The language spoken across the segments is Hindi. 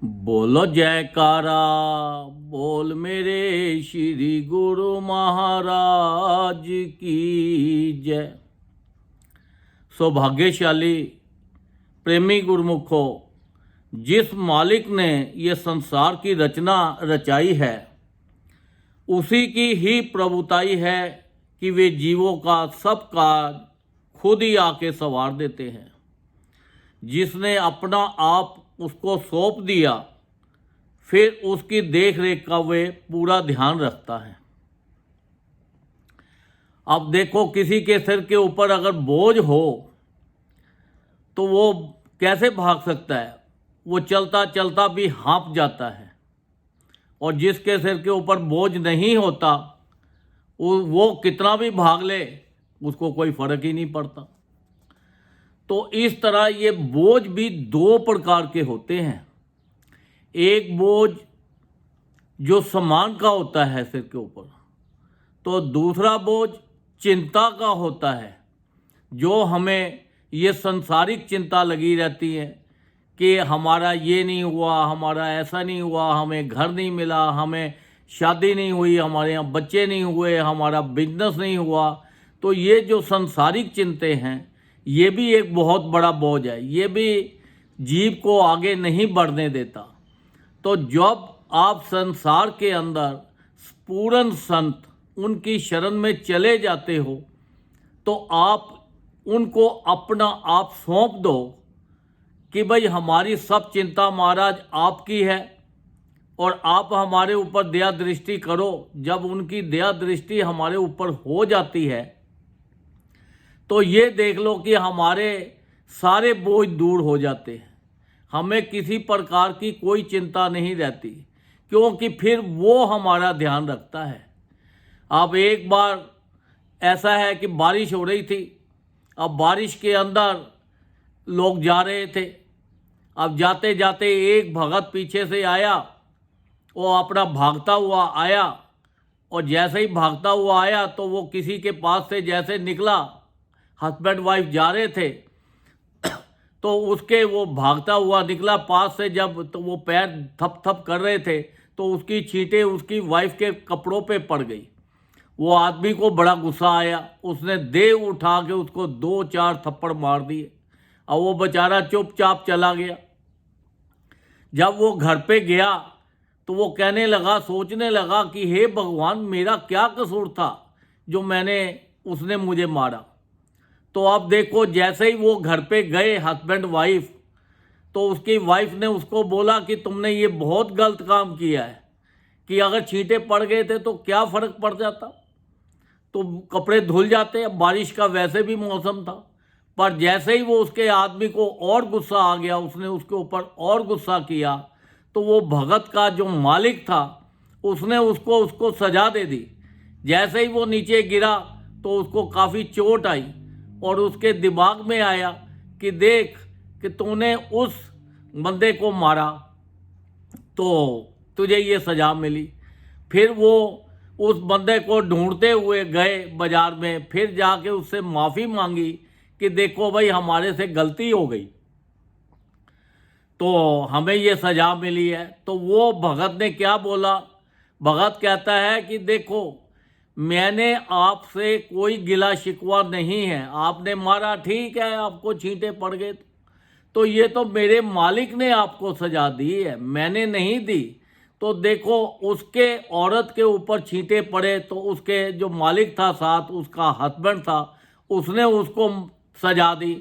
बोलो जयकारा, बोल मेरे श्री गुरु महाराज की जय। सौभाग्यशाली प्रेमी गुरुमुखो, जिस मालिक ने ये संसार की रचना रचाई है, उसी की ही प्रभुताई है कि वे जीवों का सब काज खुद ही आके संवार देते हैं। जिसने अपना आप उसको सौंप दिया, फिर उसकी देख रेख का वे पूरा ध्यान रखता है। अब देखो, किसी के सिर के ऊपर अगर बोझ हो तो वो कैसे भाग सकता है? वो चलता चलता भी हाँफ जाता है। और जिसके सिर के ऊपर बोझ नहीं होता, वो कितना भी भाग ले, उसको कोई फर्क ही नहीं पड़ता। तो इस तरह ये बोझ भी दो प्रकार के होते हैं। एक बोझ जो सम्मान का होता है सिर के ऊपर, तो दूसरा बोझ चिंता का होता है, जो हमें ये संसारिक चिंता लगी रहती है कि हमारा ये नहीं हुआ, हमारा ऐसा नहीं हुआ, हमें घर नहीं मिला, हमें शादी नहीं हुई, हमारे यहाँ बच्चे नहीं हुए, हमारा बिजनेस नहीं हुआ। तो ये जो संसारिक चिंते हैं, ये भी एक बहुत बड़ा बोझ है। ये भी जीव को आगे नहीं बढ़ने देता। तो जब आप संसार के अंदर पूर्ण संत उनकी शरण में चले जाते हो, तो आप उनको अपना आप सौंप दो कि भाई हमारी सब चिंता महाराज आपकी है और आप हमारे ऊपर दया दृष्टि करो। जब उनकी दया दृष्टि हमारे ऊपर हो जाती है, तो ये देख लो कि हमारे सारे बोझ दूर हो जाते हैं। हमें किसी प्रकार की कोई चिंता नहीं रहती, क्योंकि फिर वो हमारा ध्यान रखता है। अब एक बार ऐसा है कि बारिश हो रही थी। अब बारिश के अंदर लोग जा रहे थे। अब जाते जाते एक भगत पीछे से आया, वो अपना भागता हुआ आया, और जैसे ही भागता हुआ आया तो वो किसी के पास से जैसे निकला, हस्बैंड वाइफ जा रहे थे, तो उसके वो भागता हुआ निकला पास से जब, तो वो पैर थप थप कर रहे थे, तो उसकी छींटे उसकी वाइफ के कपड़ों पे पड़ गई। वो आदमी को बड़ा गुस्सा आया, उसने देह उठा के उसको 2-4 थप्पड़ मार दिए, और वो बेचारा चुपचाप चला गया। जब वो घर पे गया तो वो कहने लगा, सोचने लगा कि हे भगवान, मेरा क्या कसूर था जो उसने मुझे मारा। तो अब देखो, जैसे ही वो घर पे गए हस्बैंड वाइफ, तो उसकी वाइफ ने उसको बोला कि तुमने ये बहुत गलत काम किया है, कि अगर छींटे पड़ गए थे तो क्या फ़र्क पड़ जाता, तो कपड़े धुल जाते। अब बारिश का वैसे भी मौसम था। पर जैसे ही वो उसके आदमी को और गुस्सा आ गया, उसने उसके ऊपर और गुस्सा किया, तो वो भगत का जो मालिक था, उसने उसको सजा दे दी। जैसे ही वो नीचे गिरा तो उसको काफ़ी चोट आई, और उसके दिमाग में आया कि देख कि तूने उस बंदे को मारा तो तुझे ये सज़ा मिली। फिर वो उस बंदे को ढूंढते हुए गए बाजार में, फिर जाके उससे माफ़ी मांगी कि देखो भाई, हमारे से गलती हो गई, तो हमें ये सज़ा मिली है। तो वो भगत ने क्या बोला? भगत कहता है कि देखो, मैंने आपसे कोई गिला शिकवा नहीं है। आपने मारा, ठीक है, आपको छींटे पड़ गए, तो ये तो मेरे मालिक ने आपको सजा दी है, मैंने नहीं दी। तो देखो, उसके औरत के ऊपर छींटे पड़े तो उसके जो मालिक था साथ, उसका हस्बैंड था, उसने उसको सजा दी,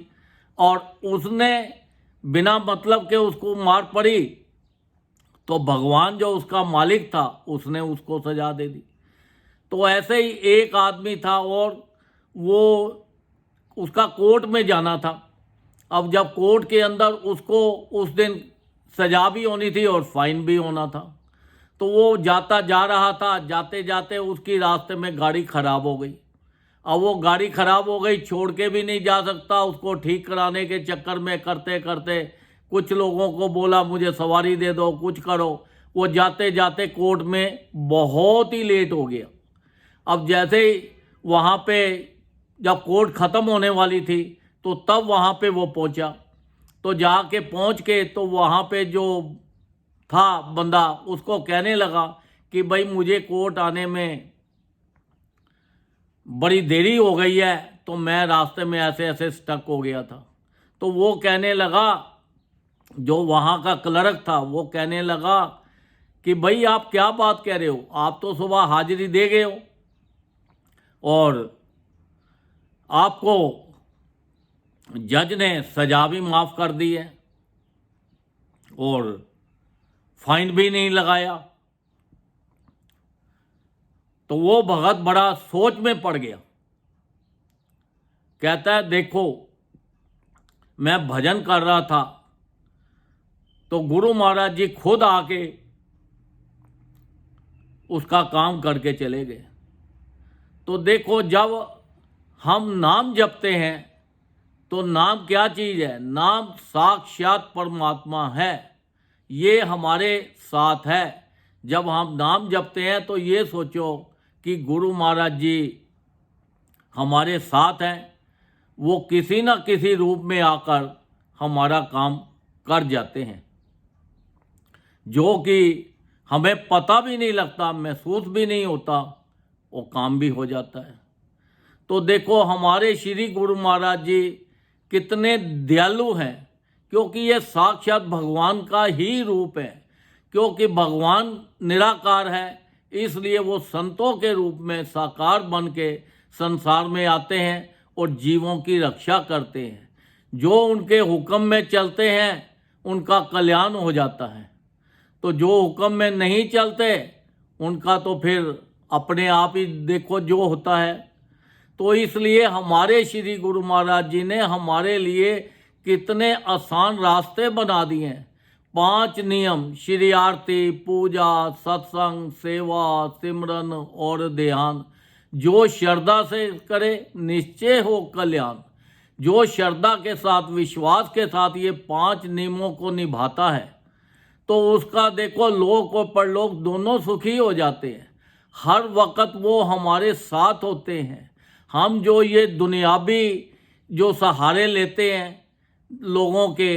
और उसने बिना मतलब के उसको मार पड़ी, तो भगवान जो उसका मालिक था उसने उसको सजा दे दी। तो ऐसे ही एक आदमी था, और वो उसका कोर्ट में जाना था। अब जब कोर्ट के अंदर उसको उस दिन सजा भी होनी थी और फाइन भी होना था, तो वो जाता जा रहा था। जाते जाते उसकी रास्ते में गाड़ी खराब हो गई। अब वो गाड़ी खराब हो गई, छोड़ के भी नहीं जा सकता। उसको ठीक कराने के चक्कर में करते करते कुछ लोगों को बोला मुझे सवारी दे दो, कुछ करो। वो जाते जाते कोर्ट में बहुत ही लेट हो गया। अब जैसे ही वहाँ पे जब कोर्ट ख़त्म होने वाली थी, तो तब वहाँ पे वो पहुँचा। तो जाके पहुँच के तो वहाँ पे जो था बंदा, उसको कहने लगा कि भाई मुझे कोर्ट आने में बड़ी देरी हो गई है, तो मैं रास्ते में ऐसे ऐसे स्टक हो गया था। तो वो कहने लगा, जो वहाँ का क्लर्क था वो कहने लगा कि भाई आप क्या बात कह रहे हो, आप तो सुबह हाजिरी दे गए हो और आपको जज ने सजा भी माफ़ कर दी है और फाइन भी नहीं लगाया। तो वो भगत बड़ा सोच में पड़ गया। कहता है देखो, मैं भजन कर रहा था तो गुरु महाराज जी खुद आके उसका काम करके चले गए। तो देखो, जब हम नाम जपते हैं तो नाम क्या चीज़ है? नाम साक्षात परमात्मा है, ये हमारे साथ है। जब हम नाम जपते हैं तो ये सोचो कि गुरु महाराज जी हमारे साथ हैं, वो किसी न किसी रूप में आकर हमारा काम कर जाते हैं, जो कि हमें पता भी नहीं लगता, महसूस भी नहीं होता, वो काम भी हो जाता है। तो देखो, हमारे श्री गुरु महाराज जी कितने दयालु हैं, क्योंकि ये साक्षात भगवान का ही रूप है। क्योंकि भगवान निराकार है, इसलिए वो संतों के रूप में साकार बन के संसार में आते हैं और जीवों की रक्षा करते हैं। जो उनके हुक्म में चलते हैं उनका कल्याण हो जाता है, तो जो हुक्म में नहीं चलते उनका तो फिर अपने आप ही देखो जो होता है। तो इसलिए हमारे श्री गुरु महाराज जी ने हमारे लिए कितने आसान रास्ते बना दिए हैं। 5 नियम, श्री आरती, पूजा, सत्संग, सेवा, सिमरन और ध्यान। जो श्रद्धा से करे निश्चय हो कल्याण। जो श्रद्धा के साथ, विश्वास के साथ ये 5 नियमों को निभाता है तो उसका देखो लोक और परलोक दोनों सुखी हो जाते हैं। हर वक्त वो हमारे साथ होते हैं। हम जो ये दुनियावी जो सहारे लेते हैं लोगों के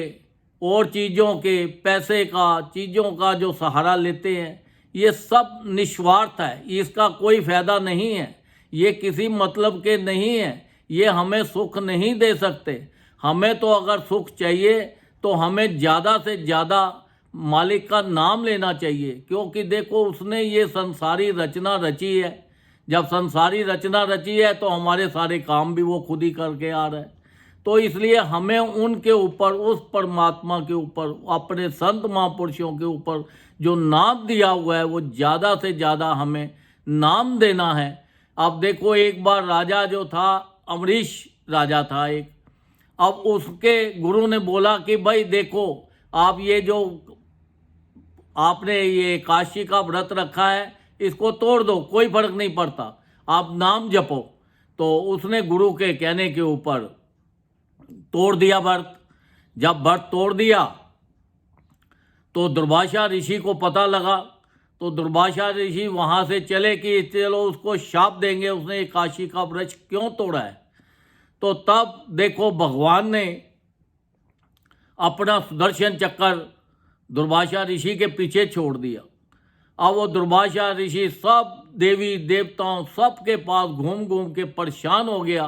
और चीज़ों के, पैसे का, चीज़ों का जो सहारा लेते हैं, ये सब निस्वार्थ है, इसका कोई फ़ायदा नहीं है, ये किसी मतलब के नहीं है, ये हमें सुख नहीं दे सकते। हमें तो अगर सुख चाहिए तो हमें ज़्यादा से ज़्यादा मालिक का नाम लेना चाहिए, क्योंकि देखो उसने ये संसारी रचना रची है। जब संसारी रचना रची है तो हमारे सारे काम भी वो खुद ही करके आ रहा है। तो इसलिए हमें उनके ऊपर, उस परमात्मा के ऊपर, अपने संत महापुरुषों के ऊपर जो नाम दिया हुआ है वो ज़्यादा से ज़्यादा हमें नाम देना है। अब देखो, एक बार राजा जो था, अमरीश राजा था एक, अब उसके गुरु ने बोला कि भाई देखो, आप ये जो आपने ये काशी का व्रत रखा है इसको तोड़ दो, कोई फर्क नहीं पड़ता, आप नाम जपो। तो उसने गुरु के कहने के ऊपर तोड़ दिया व्रत। जब व्रत तोड़ दिया तो दुर्वासा ऋषि को पता लगा, तो दुर्वासा ऋषि वहाँ से चले कि चलो उसको शाप देंगे, उसने काशी का वृक्ष क्यों तोड़ा है। तो तब देखो भगवान ने अपना सुदर्शन चक्कर दुर्वासा ऋषि के पीछे छोड़ दिया। अब वो दुर्वासा ऋषि सब देवी देवताओं सबके पास घूम घूम के परेशान हो गया।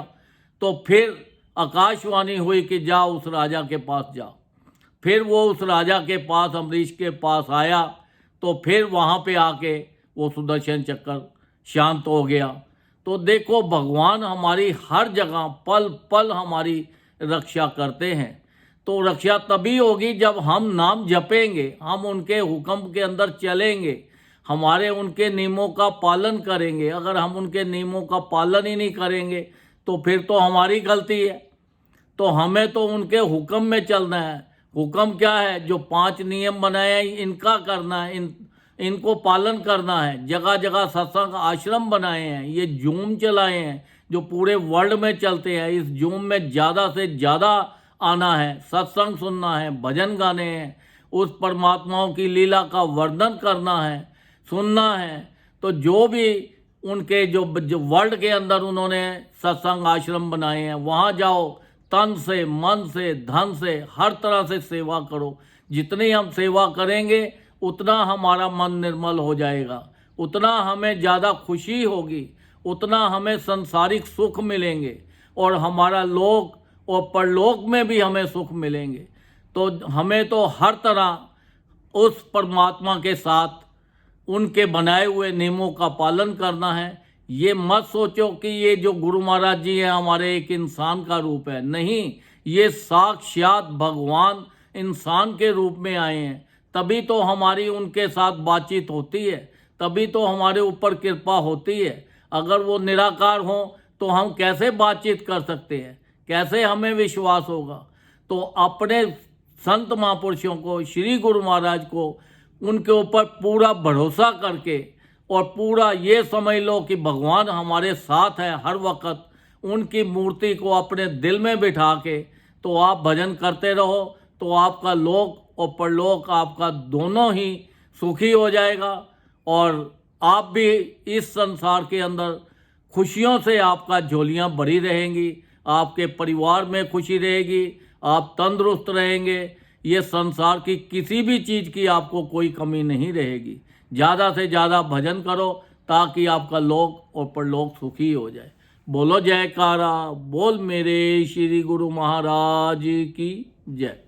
तो फिर आकाशवाणी हुई कि जाओ उस राजा के पास जाओ। फिर वो उस राजा के पास, अम्बरीश के पास आया, तो फिर वहाँ पे आके वो सुदर्शन चक्कर शांत हो गया। तो देखो भगवान हमारी हर जगह पल पल हमारी रक्षा करते हैं। तो रक्षा तभी होगी जब हम नाम जपेंगे, हम उनके हुक्म के अंदर चलेंगे, हमारे उनके नियमों का पालन करेंगे। अगर हम उनके नियमों का पालन ही नहीं करेंगे तो फिर तो हमारी गलती है। तो हमें तो उनके हुक्म में चलना है। हुक्म क्या है? जो 5 नियम बनाए हैं इनका करना है, इनको पालन करना है। जगह जगह सत्संग आश्रम बनाए हैं, ये जूम चलाए हैं जो पूरे वर्ल्ड में चलते हैं। इस जूम में ज़्यादा से ज़्यादा आना है, सत्संग सुनना है, भजन गाने हैं, उस परमात्माओं की लीला का वर्णन करना है, सुनना है। तो जो भी उनके जो वर्ल्ड के अंदर उन्होंने सत्संग आश्रम बनाए हैं वहाँ जाओ, तन से, मन से, धन से, हर तरह से सेवा करो। जितनी हम सेवा करेंगे उतना हमारा मन निर्मल हो जाएगा, उतना हमें ज़्यादा खुशी होगी, उतना हमें संसारिक सुख मिलेंगे और हमारा लोक और परलोक में भी हमें सुख मिलेंगे। तो हमें तो हर तरह उस परमात्मा के साथ उनके बनाए हुए नियमों का पालन करना है। ये मत सोचो कि ये जो गुरु महाराज जी हैं हमारे एक इंसान का रूप है, नहीं, ये साक्षात भगवान इंसान के रूप में आए हैं। तभी तो हमारी उनके साथ बातचीत होती है, तभी तो हमारे ऊपर कृपा होती है। अगर वो निराकार हों तो हम कैसे बातचीत कर सकते हैं, कैसे हमें विश्वास होगा। तो अपने संत महापुरुषों को, श्री गुरु महाराज को, उनके ऊपर पूरा भरोसा करके और पूरा ये समझ लो कि भगवान हमारे साथ है हर वक्त, उनकी मूर्ति को अपने दिल में बिठा के तो आप भजन करते रहो, तो आपका लोक और परलोक आपका दोनों ही सुखी हो जाएगा और आप भी इस संसार के अंदर खुशियों से आपका झोलियां भरी रहेंगी, आपके परिवार में खुशी रहेगी, आप तंदुरुस्त रहेंगे। ये संसार की किसी भी चीज़ की आपको कोई कमी नहीं रहेगी। ज़्यादा से ज़्यादा भजन करो ताकि आपका लोक और परलोक सुखी हो जाए। बोलो जयकारा, बोल मेरे श्री गुरु महाराज की जय।